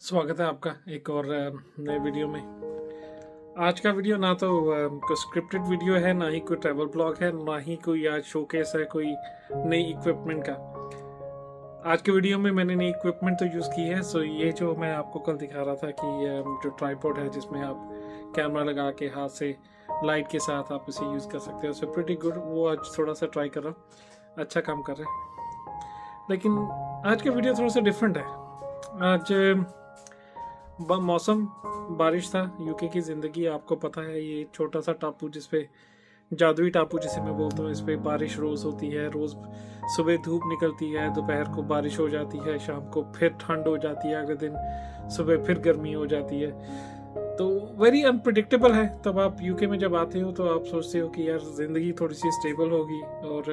स्वागत है आपका एक और नए वीडियो में। आज का वीडियो ना तो कोई स्क्रिप्टेड वीडियो है, ना ही कोई ट्रैवल ब्लॉग है, ना ही कोई आज शोकेस है कोई नई इक्विपमेंट का। आज के वीडियो में मैंने नई इक्विपमेंट तो यूज़ की है। सो ये जो मैं आपको कल दिखा रहा था कि जो ट्राइपॉड है जिसमें आप कैमरा लगा के हाथ से लाइट के साथ आप इसे यूज़ कर सकते हो, सो प्रीटी गुड। वो आज थोड़ा सा ट्राई कर रहा हूँ, अच्छा काम कर रहे हैं। लेकिन आज का वीडियो थोड़ा सा डिफरेंट है। आज मौसम बारिश था। यूके की ज़िंदगी आपको पता है, ये छोटा सा टापू जिसपे जादुई टापू जिसे मैं बोलता हूँ, इस पे बारिश रोज़ होती है। रोज़ सुबह धूप निकलती है, दोपहर को बारिश हो जाती है, शाम को फिर ठंड हो जाती है, अगले दिन सुबह फिर गर्मी हो जाती है। तो वेरी अनप्रिडिक्टेबल है। तब आप यूके में जब आते हो तो आप सोचते हो कि यार ज़िंदगी थोड़ी सी स्टेबल होगी और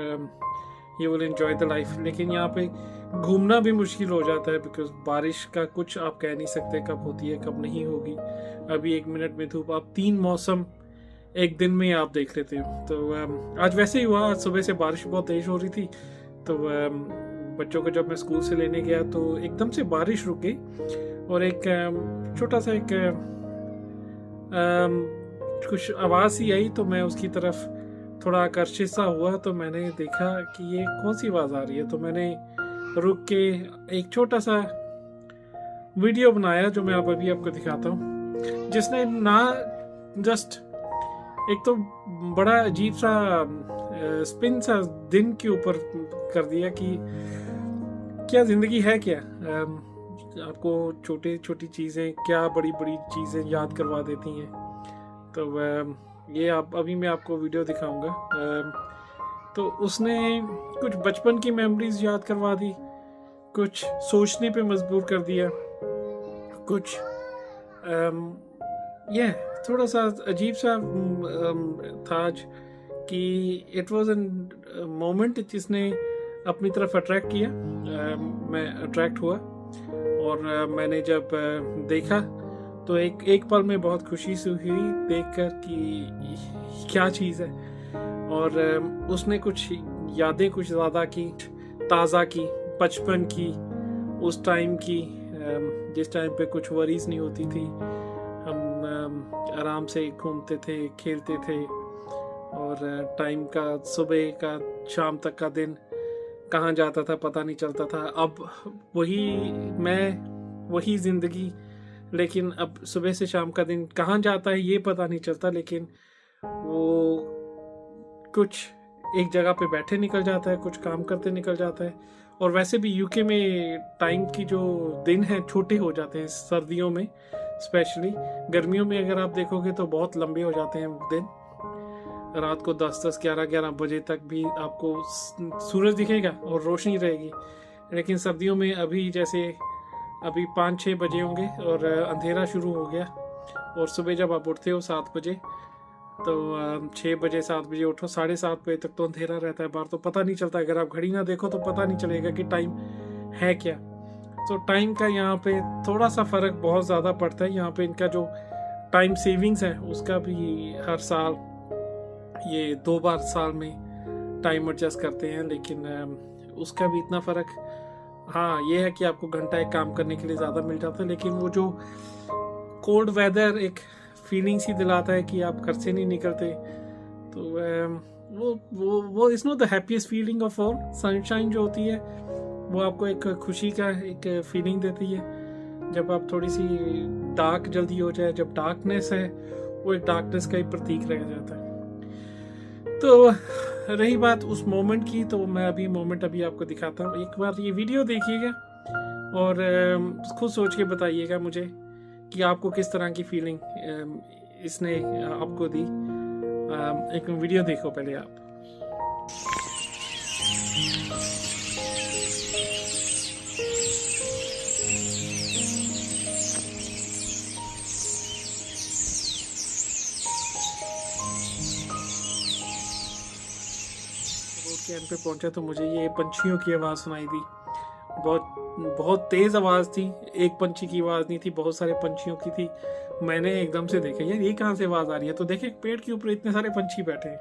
you will enjoy the life. लेकिन यहाँ पे घूमना भी मुश्किल हो जाता है, बिकॉज बारिश का कुछ आप कह नहीं सकते कब होती है कब नहीं होगी। अभी एक मिनट में धूप, आप 3 मौसम एक दिन में आप देख लेते हो। तो आज वैसे ही हुआ। आज सुबह से बारिश बहुत तेज हो रही थी, तो बच्चों को जब मैं स्कूल से लेने गया तो एकदम से बारिश रुक गई और एक छोटा सा एक कुछ आवाज़ सी आई, तो मैं उसकी तरफ थोड़ा आकर्षित सा हुआ। तो मैंने देखा कि ये कौन सी आवाज़ आ रही है, तो मैंने रुक के एक छोटा सा वीडियो बनाया जो मैं अभी आपको दिखाता हूँ, जिसने ना जस्ट एक तो बड़ा अजीब सा स्पिन सा दिन के ऊपर कर दिया कि क्या ज़िंदगी है, क्या आपको छोटी छोटी चीज़ें क्या बड़ी बड़ी चीज़ें याद करवा देती हैं। तो ये आप अभी मैं आपको वीडियो दिखाऊंगा। तो उसने कुछ बचपन की मेमोरीज याद करवा दी, कुछ सोचने पे मजबूर कर दिया, कुछ ये थोड़ा सा अजीब सा था आज कि इट वाज एन मोमेंट जिसने अपनी तरफ अट्रैक्ट किया। मैं अट्रैक्ट हुआ और मैंने जब देखा तो एक पल में बहुत खुशी से हुई देखकर कि क्या चीज़ है। और उसने कुछ यादें कुछ ज़्यादा की, ताज़ा की, बचपन की, उस टाइम की जिस टाइम पे कुछ वरीज नहीं होती थी। हम आराम से घूमते थे, खेलते थे और टाइम का सुबह का शाम तक का दिन कहाँ जाता था पता नहीं चलता था। अब वही ज़िंदगी, लेकिन अब सुबह से शाम का दिन कहाँ जाता है ये पता नहीं चलता, लेकिन वो कुछ एक जगह पे बैठे निकल जाता है, कुछ काम करते निकल जाता है। और वैसे भी यूके में टाइम की जो दिन हैं छोटे हो जाते हैं सर्दियों में, स्पेशली। गर्मियों में अगर आप देखोगे तो बहुत लंबे हो जाते हैं दिन। रात को 10-10, 11-11 बजे तक भी आपको सूरज दिखेगा और रोशनी रहेगी। लेकिन सर्दियों में अभी जैसे अभी 5-6 बजे होंगे और अंधेरा शुरू हो गया, और सुबह जब आप उठते हो 7 बजे तो 6 बजे 7 बजे उठो, 7:30 बजे तक तो अंधेरा रहता है बाहर, तो पता नहीं चलता। अगर आप घड़ी ना देखो तो पता नहीं चलेगा कि टाइम है क्या। तो टाइम का यहाँ पे थोड़ा सा फ़र्क बहुत ज़्यादा पड़ता है। यहाँ पे इनका जो टाइम सेविंग्स है उसका भी हर साल ये 2 बार साल में टाइम एडजस्ट करते हैं, लेकिन उसका भी इतना फ़र्क हाँ ये है कि आपको घंटा एक काम करने के लिए ज़्यादा मिल जाता है। लेकिन वो जो कोल्ड वेदर एक फीलिंग सी दिलाता है कि आप घर से नहीं निकलते, तो वो is not the happiest feeling of all. Sunshine जो होती है वो आपको एक खुशी का एक फीलिंग देती है। जब आप थोड़ी सी डार्क जल्दी हो जाए, जब डार्कनेस है वो एक डार्कनेस का ही प्रतीक रह जाता है। तो रही बात उस मोमेंट की, तो मैं अभी आपको दिखाता हूँ। एक बार ये वीडियो देखिएगा और खुद सोच के बताइएगा मुझे कि आपको किस तरह की फीलिंग इसने आपको दी। एक वीडियो देखो पहले आप। रोड के एंड पे पहुंचा तो मुझे ये पंछियों की आवाज़ सुनाई दी। बहुत तेज़ आवाज़ थी। एक पंछी की आवाज़ नहीं थी, बहुत सारे पंछियों की थी। मैंने एकदम से देखा यार ये कहाँ से आवाज़ आ रही है, तो देखे पेड़ के ऊपर इतने सारे पंछी बैठे हैं।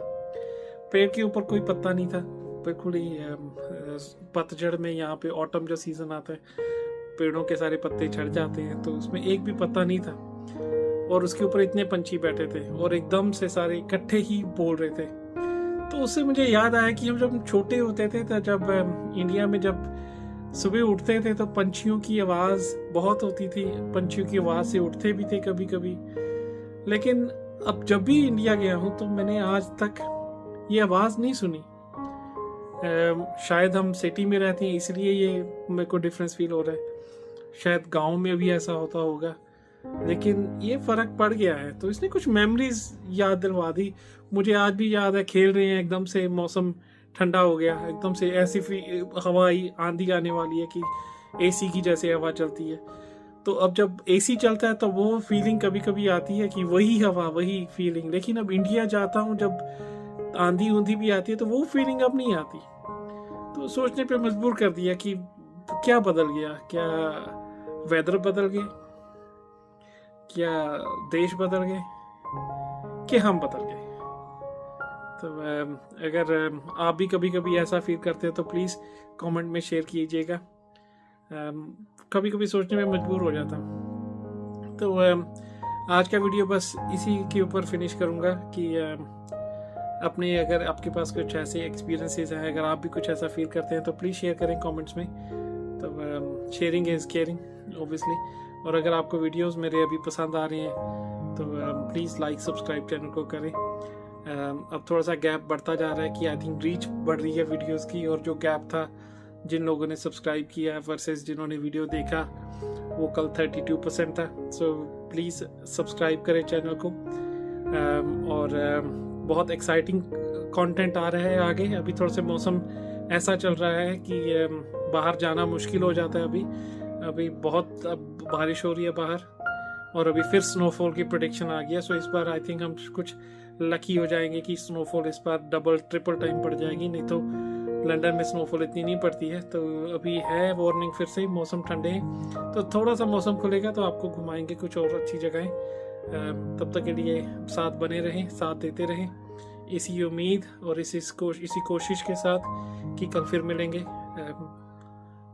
पेड़ के ऊपर कोई पत्ता नहीं था, बिल्कुल ही पतझड़ में यहाँ पे ऑटम जो सीज़न आता है पेड़ों के सारे पत्ते झड़ जाते हैं, तो उसमें एक भी पत्ता नहीं था और उसके ऊपर इतने पंछी बैठे थे और एकदम से सारे इकट्ठे ही बोल रहे थे। तो उससे मुझे याद आया कि हम जब छोटे होते थे तो जब इंडिया में जब सुबह उठते थे तो पंछियों की आवाज़ बहुत होती थी, पंछियों की आवाज़ से उठते भी थे कभी कभी। लेकिन अब जब भी इंडिया गया हूँ तो मैंने आज तक ये आवाज़ नहीं सुनी। शायद हम सिटी में रहते हैं इसलिए ये मेरे को डिफरेंस फील हो रहा है, शायद गांव में भी ऐसा होता होगा, लेकिन ये फ़र्क पड़ गया है। तो इसने कुछ मेमोरीज याद दिलवा दी। मुझे आज भी याद है, खेल रहे हैं, एकदम से मौसम ठंडा हो गया, एकदम से ऐसी हवा आई, आंधी आने वाली है कि एसी की जैसे हवा चलती है। तो अब जब एसी चलता है तो वो फीलिंग कभी कभी आती है कि वही हवा वही फीलिंग। लेकिन अब इंडिया जाता हूँ, जब आंधी ऊंधी भी आती है तो वो फीलिंग अब नहीं आती। तो सोचने पे मजबूर कर दिया कि क्या बदल गया, क्या वेदर बदल गए, क्या देश बदल गए, कि हम बदल गए। तो अगर आप भी कभी कभी ऐसा फील करते हो तो प्लीज़ कमेंट में शेयर कीजिएगा। कभी कभी सोचने में मजबूर हो जाता हूँ। तो आज का वीडियो बस इसी के ऊपर फिनिश करूँगा कि अपने, अगर आपके पास कुछ ऐसे एक्सपीरियंसेस हैं, अगर आप भी कुछ ऐसा फील करते हैं तो प्लीज़ शेयर करें कमेंट्स में। तो शेयरिंग इज़ केयरिंग ऑब्वियसली। और अगर आपको वीडियोस मेरे अभी पसंद आ रहे हैं तो प्लीज़ लाइक सब्सक्राइब चैनल को करें। अब थोड़ा सा गैप बढ़ता जा रहा है कि आई थिंक रीच बढ़ रही है वीडियोस की, और जो गैप था जिन लोगों ने सब्सक्राइब किया वर्सेस जिन्होंने वीडियो देखा वो कल 32% था। सो प्लीज़ सब्सक्राइब करें चैनल को। और बहुत एक्साइटिंग कंटेंट आ रहा है आगे। अभी थोड़ा सा मौसम ऐसा चल रहा है कि बाहर जाना मुश्किल हो जाता है। अभी बहुत अब बारिश हो रही है बाहर, और अभी फिर स्नोफॉल की प्रेडिक्शन आ गया। सो इस बार आई थिंक हम कुछ लकी हो जाएंगे कि स्नोफॉल इस बार डबल ट्रिपल टाइम पड़ जाएगी, नहीं तो लंदन में स्नोफॉल इतनी नहीं पड़ती है। तो अभी है वार्निंग फिर से, मौसम ठंडे हैं, तो थोड़ा सा मौसम खुलेगा तो आपको घुमाएंगे कुछ और अच्छी जगहें। तब तक के लिए साथ बने रहें, साथ देते रहें, इसी उम्मीद और इसी कोशिश के साथ कि कल फिर मिलेंगे।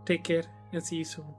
Take care and see you soon.